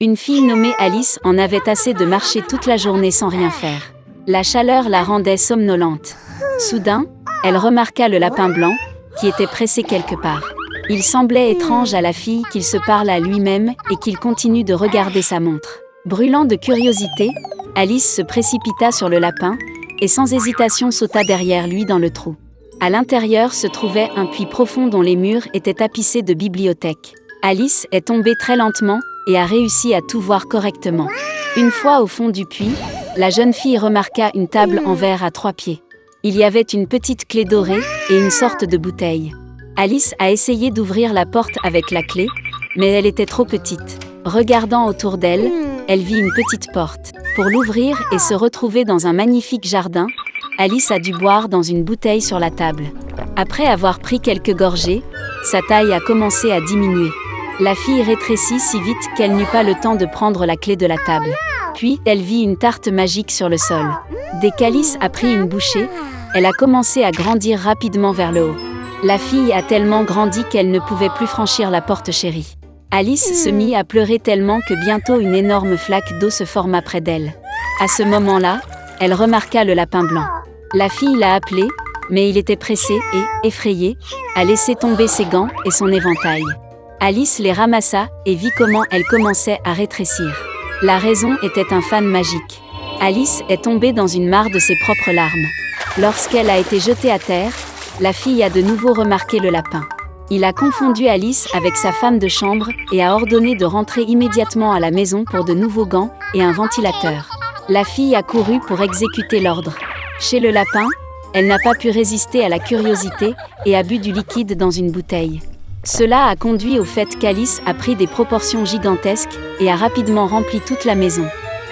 Une fille nommée Alice en avait assez de marcher toute la journée sans rien faire. La chaleur la rendait somnolente. Soudain, elle remarqua le lapin blanc, qui était pressé quelque part. Il semblait étrange à la fille qu'il se parle à lui-même et qu'il continue de regarder sa montre. Brûlant de curiosité, Alice se précipita sur le lapin et sans hésitation sauta derrière lui dans le trou. À l'intérieur se trouvait un puits profond dont les murs étaient tapissés de bibliothèques. Alice est tombée très lentement et a réussi à tout voir correctement. Une fois au fond du puits, la jeune fille remarqua une table en verre à 3 pieds. Il y avait une petite clé dorée et une sorte de bouteille. Alice a essayé d'ouvrir la porte avec la clé, mais elle était trop petite. Regardant autour d'elle, elle vit une petite porte. Pour l'ouvrir et se retrouver dans un magnifique jardin, Alice a dû boire dans une bouteille sur la table. Après avoir pris quelques gorgées, sa taille a commencé à diminuer. La fille rétrécit si vite qu'elle n'eut pas le temps de prendre la clé de la table. Puis, elle vit une tarte magique sur le sol. Dès qu'Alice a pris une bouchée, elle a commencé à grandir rapidement vers le haut. La fille a tellement grandi qu'elle ne pouvait plus franchir la porte chérie. Alice se mit à pleurer tellement que bientôt une énorme flaque d'eau se forma près d'elle. À ce moment-là, elle remarqua le lapin blanc. La fille l'a appelé, mais il était pressé et, effrayé, a laissé tomber ses gants et son éventail. Alice les ramassa et vit comment elle commençait à rétrécir. La raison était un fan magique. Alice est tombée dans une mare de ses propres larmes. Lorsqu'elle a été jetée à terre, la fille a de nouveau remarqué le lapin. Il a confondu Alice avec sa femme de chambre et a ordonné de rentrer immédiatement à la maison pour de nouveaux gants et un ventilateur. La fille a couru pour exécuter l'ordre. Chez le lapin, elle n'a pas pu résister à la curiosité et a bu du liquide dans une bouteille. Cela a conduit au fait qu'Alice a pris des proportions gigantesques et a rapidement rempli toute la maison.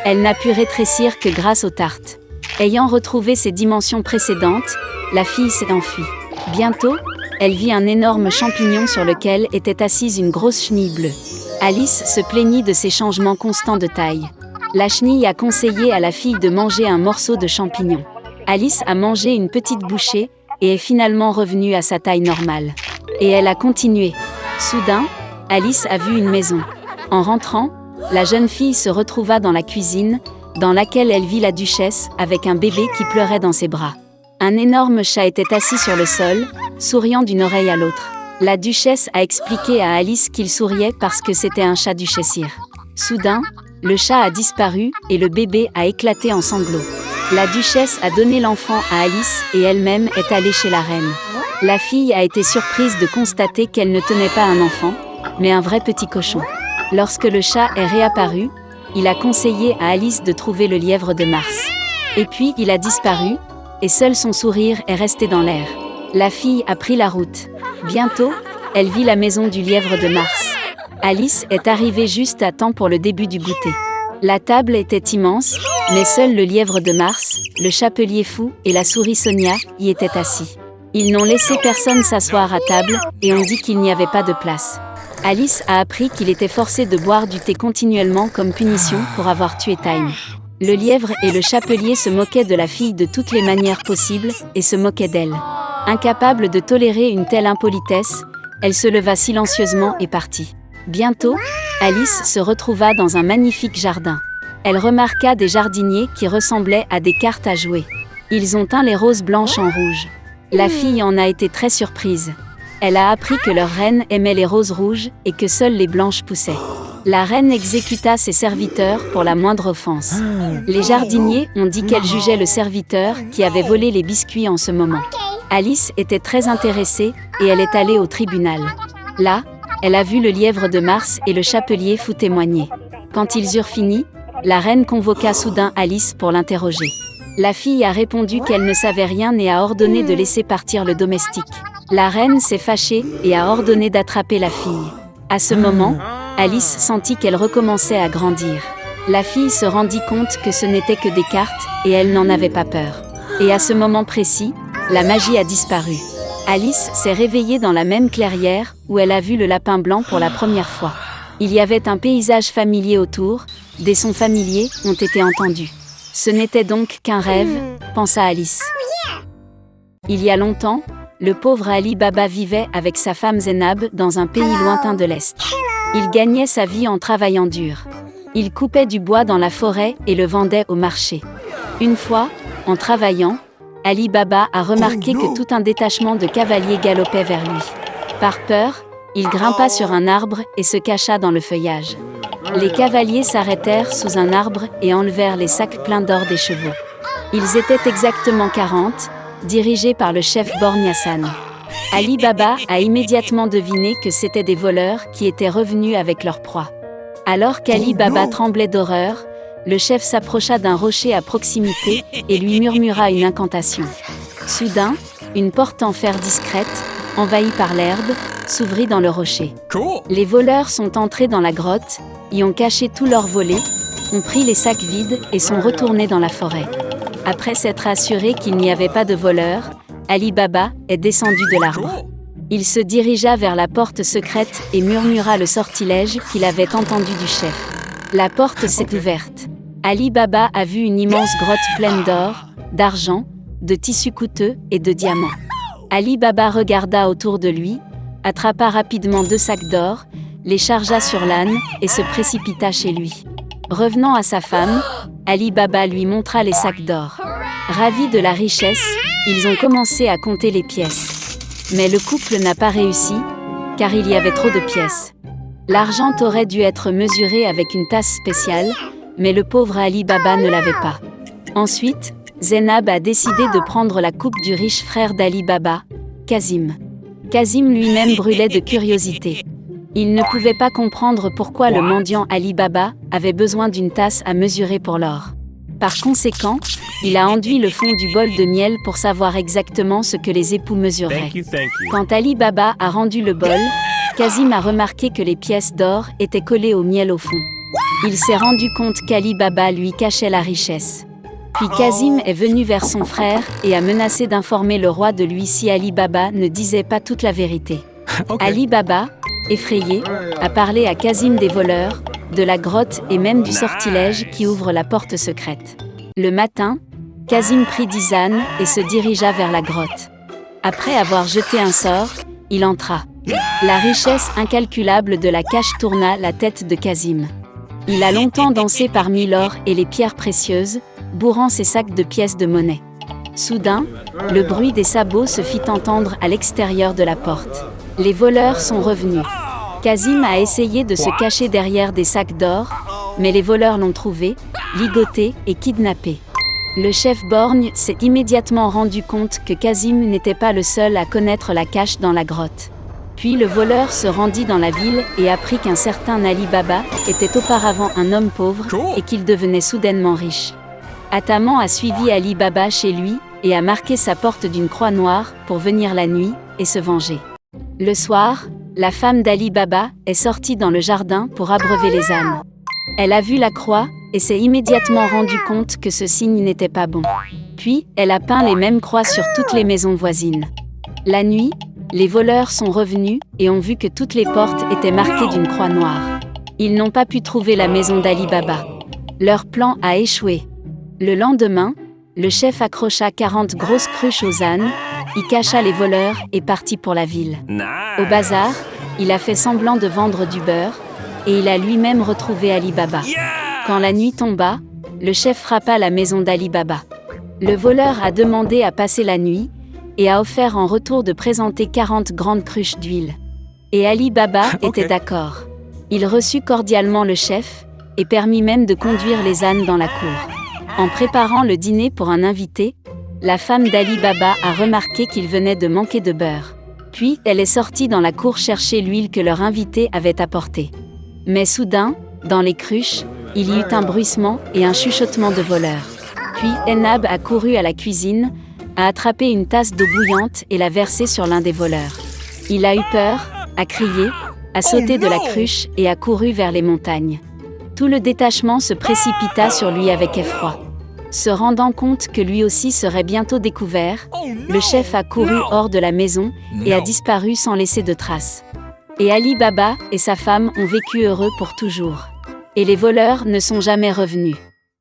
Elle n'a pu rétrécir que grâce aux tartes. Ayant retrouvé ses dimensions précédentes, la fille s'est enfuie. Bientôt, elle vit un énorme champignon sur lequel était assise une grosse chenille bleue. Alice se plaignit de ces changements constants de taille. La chenille a conseillé à la fille de manger un morceau de champignon. Alice a mangé une petite bouchée et est finalement revenue à sa taille normale. Et elle a continué. Soudain, Alice a vu une maison. En rentrant, la jeune fille se retrouva dans la cuisine, dans laquelle elle vit la duchesse avec un bébé qui pleurait dans ses bras. Un énorme chat était assis sur le sol, souriant d'une oreille à l'autre. La duchesse a expliqué à Alice qu'il souriait parce que c'était un chat duchessire. Soudain, le chat a disparu et le bébé a éclaté en sanglots. La duchesse a donné l'enfant à Alice et elle-même est allée chez la reine. La fille a été surprise de constater qu'elle ne tenait pas un enfant, mais un vrai petit cochon. Lorsque le chat est réapparu, il a conseillé à Alice de trouver le lièvre de Mars. Et puis il a disparu, et seul son sourire est resté dans l'air. La fille a pris la route. Bientôt, elle vit la maison du lièvre de Mars. Alice est arrivée juste à temps pour le début du goûter. La table était immense, mais seul le lièvre de Mars, le chapelier fou et la souris Sonia y étaient assis. Ils n'ont laissé personne s'asseoir à table et ont dit qu'il n'y avait pas de place. Alice a appris qu'il était forcé de boire du thé continuellement comme punition pour avoir tué Time. Le lièvre et le chapelier se moquaient de la fille de toutes les manières possibles et se moquaient d'elle. Incapable de tolérer une telle impolitesse, elle se leva silencieusement et partit. Bientôt, Alice se retrouva dans un magnifique jardin. Elle remarqua des jardiniers qui ressemblaient à des cartes à jouer. Ils ont teint les roses blanches en rouge. La fille en a été très surprise. Elle a appris que leur reine aimait les roses rouges et que seules les blanches poussaient. La reine exécuta ses serviteurs pour la moindre offense. Les jardiniers ont dit qu'elle jugeait le serviteur qui avait volé les biscuits en ce moment. Alice était très intéressée et elle est allée au tribunal. Là, elle a vu le lièvre de Mars et le chapelier fou témoigner. Quand ils eurent fini, la reine convoqua soudain Alice pour l'interroger. La fille a répondu qu'elle ne savait rien et a ordonné de laisser partir le domestique. La reine s'est fâchée et a ordonné d'attraper la fille. À ce moment, Alice sentit qu'elle recommençait à grandir. La fille se rendit compte que ce n'était que des cartes et elle n'en avait pas peur. Et à ce moment précis, la magie a disparu. Alice s'est réveillée dans la même clairière où elle a vu le lapin blanc pour la première fois. Il y avait un paysage familier autour, des sons familiers ont été entendus. Ce n'était donc qu'un rêve, pensa Alice. Il y a longtemps, le pauvre Ali Baba vivait avec sa femme Zénab dans un pays lointain de l'Est. Il gagnait sa vie en travaillant dur. Il coupait du bois dans la forêt et le vendait au marché. Une fois, en travaillant, Ali Baba a remarqué que tout un détachement de cavaliers galopait vers lui. Par peur, il grimpa sur un arbre et se cacha dans le feuillage. Les cavaliers s'arrêtèrent sous un arbre et enlevèrent les sacs pleins d'or des chevaux. Ils étaient exactement 40, dirigés par le chef Borgne Hassan. Ali Baba a immédiatement deviné que c'étaient des voleurs qui étaient revenus avec leur proie. Alors qu'Ali Baba tremblait d'horreur, le chef s'approcha d'un rocher à proximité et lui murmura une incantation. Soudain, une porte en fer discrète, envahie par l'herbe, s'ouvrit dans le rocher. Les voleurs sont entrés dans la grotte, y ont caché tout leur volé, ont pris les sacs vides et sont retournés dans la forêt. Après s'être assuré qu'il n'y avait pas de voleurs, Ali Baba est descendu de l'arbre. Il se dirigea vers la porte secrète et murmura le sortilège qu'il avait entendu du chef. La porte s'est ouverte. Ali Baba a vu une immense grotte pleine d'or, d'argent, de tissus coûteux et de diamants. Ali Baba regarda autour de lui, attrapa rapidement 2 sacs d'or, les chargea sur l'âne et se précipita chez lui. Revenant à sa femme, Ali Baba lui montra les sacs d'or. Ravis de la richesse, ils ont commencé à compter les pièces. Mais le couple n'a pas réussi, car il y avait trop de pièces. L'argent aurait dû être mesuré avec une tasse spéciale, mais le pauvre Ali Baba ne l'avait pas. Ensuite, Zainab a décidé de prendre la coupe du riche frère d'Ali Baba, Kazim. Kazim lui-même brûlait de curiosité. Il ne pouvait pas comprendre pourquoi le mendiant Ali Baba avait besoin d'une tasse à mesurer pour l'or. Par conséquent, il a enduit le fond du bol de miel pour savoir exactement ce que les époux mesuraient. Quand Ali Baba a rendu le bol, Kazim a remarqué que les pièces d'or étaient collées au miel au fond. Il s'est rendu compte qu'Ali Baba lui cachait la richesse. Puis Kazim est venu vers son frère et a menacé d'informer le roi de lui si Ali Baba ne disait pas toute la vérité. Ali Baba, effrayé, a parlé à Kazim des voleurs, de la grotte et même du sortilège qui ouvre la porte secrète. Le matin, Kazim prit Dizane et se dirigea vers la grotte. Après avoir jeté un sort, il entra. La richesse incalculable de la cache tourna la tête de Kazim. Il a longtemps dansé parmi l'or et les pierres précieuses, bourrant ses sacs de pièces de monnaie. Soudain, le bruit des sabots se fit entendre à l'extérieur de la porte. Les voleurs sont revenus. Kazim a essayé de se cacher derrière des sacs d'or, mais les voleurs l'ont trouvé, ligoté et kidnappé. Le chef Borgne s'est immédiatement rendu compte que Kazim n'était pas le seul à connaître la cache dans la grotte. Puis le voleur se rendit dans la ville et apprit qu'un certain Ali Baba était auparavant un homme pauvre et qu'il devenait soudainement riche. Ataman a suivi Ali Baba chez lui et a marqué sa porte d'une croix noire pour venir la nuit et se venger. Le soir, la femme d'Ali Baba est sortie dans le jardin pour abreuver les ânes. Elle a vu la croix et s'est immédiatement rendue compte que ce signe n'était pas bon. Puis, elle a peint les mêmes croix sur toutes les maisons voisines. La nuit, les voleurs sont revenus et ont vu que toutes les portes étaient marquées d'une croix noire. Ils n'ont pas pu trouver la maison d'Ali Baba. Leur plan a échoué. Le lendemain, le chef accrocha 40 grosses cruches aux ânes, y cacha les voleurs et partit pour la ville. Au bazar, il a fait semblant de vendre du beurre, et il a lui-même retrouvé Ali Baba. Quand la nuit tomba, le chef frappa la maison d'Ali Baba. Le voleur a demandé à passer la nuit, et a offert en retour de présenter 40 grandes cruches d'huile. Et Ali Baba était d'accord. Il reçut cordialement le chef, et permit même de conduire les ânes dans la cour. En préparant le dîner pour un invité, la femme d'Ali Baba a remarqué qu'il venait de manquer de beurre. Puis, elle est sortie dans la cour chercher l'huile que leur invité avait apportée. Mais soudain, dans les cruches, il y eut un bruissement et un chuchotement de voleurs. Puis, Zainab a couru à la cuisine, a attrapé une tasse d'eau bouillante et l'a versée sur l'un des voleurs. Il a eu peur, a crié, a sauté de la cruche et a couru vers les montagnes. Tout le détachement se précipita sur lui avec effroi. Se rendant compte que lui aussi serait bientôt découvert, le chef a couru hors de la maison et a disparu sans laisser de traces. Et Ali Baba et sa femme ont vécu heureux pour toujours. Et les voleurs ne sont jamais revenus.